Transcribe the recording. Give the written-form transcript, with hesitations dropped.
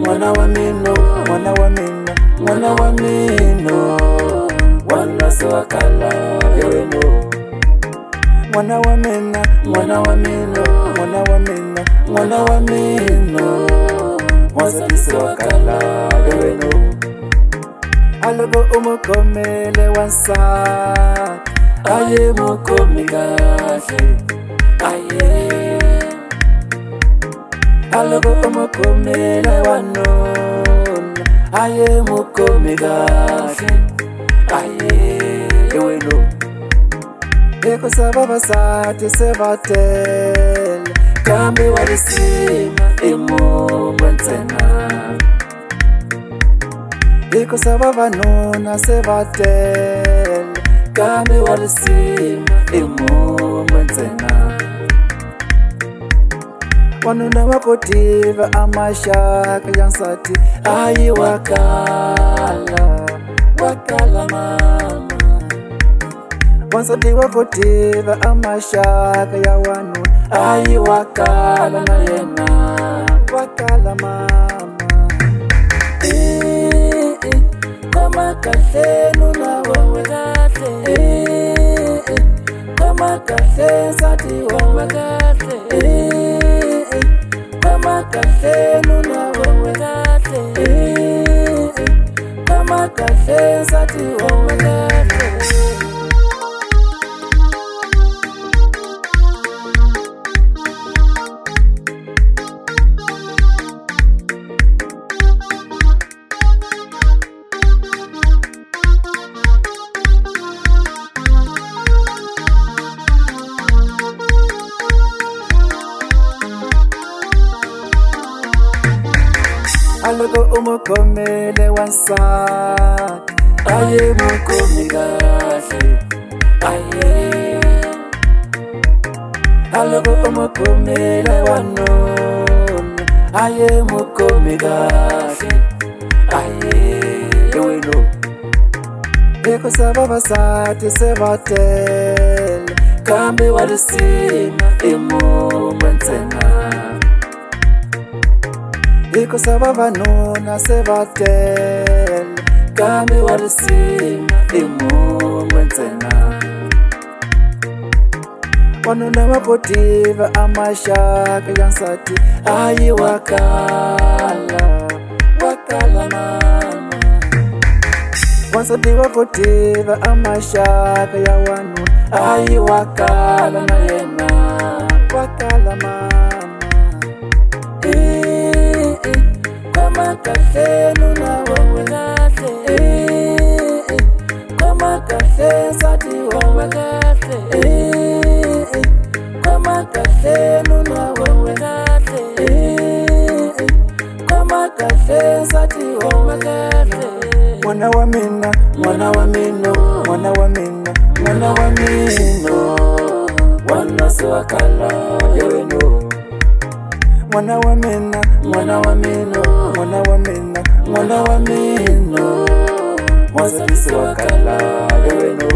mwana wa mino, mwana wa mino, mwana wa mino, wana se wakala yeweno. Mwana wa mina, mwana wa mino, mwana wa mino, mwana wa mino, mwana se wakala yeweno. Alogo umukomele wansa, aye mukomigashi, aye. Alogo umukomele wanon, aye mukomigashi, aye yeweno. Eko sababa sati sevatel, kambi walisima imu mwenzena. Eko sababa nuna sevatel, kambi walisima imu mwenzena. Wanuna wakotiva amashaka yansati, ayi wakala, wakala mama. Wansati wakotiva amashaka ya wanu, ayi wakala na yena, wakala mama. Kama kahlenu na wawe kahle, kama kahle sati wawe kahle, kama kahlenu na wawe kahle, kama kahle sati wawe kahle. Alogo umukomele wansa, aye mukomigashi, aye. Alogo umukomele wanon, aye mukomigashi, aye yeweno. Eko sababa sati sevatel, kambi walisima imu mwenzena. Eko sababa nuna sevatel, kambi walisima imu mwenzena. Wanuna wakotiva amashaka yansati, ayi wakala, wakala mama. Wansati wakotiva amashaka ya wanu, ayi wakala na yena, wakala mama. Kama kahlenu na wawe kahle, kama kahle sati wawe kahle, kama kahlenu na wawe kahle, kama kahle sati wawe kahle. Mwana wa mina, mwana wa mino, mwana wa mino, mwana wa mino, wana se wakala yeweno. Mwana wa mina, mwana wa mino, mwana wa mina, mwana wa mino, mwana se wakala yeweno.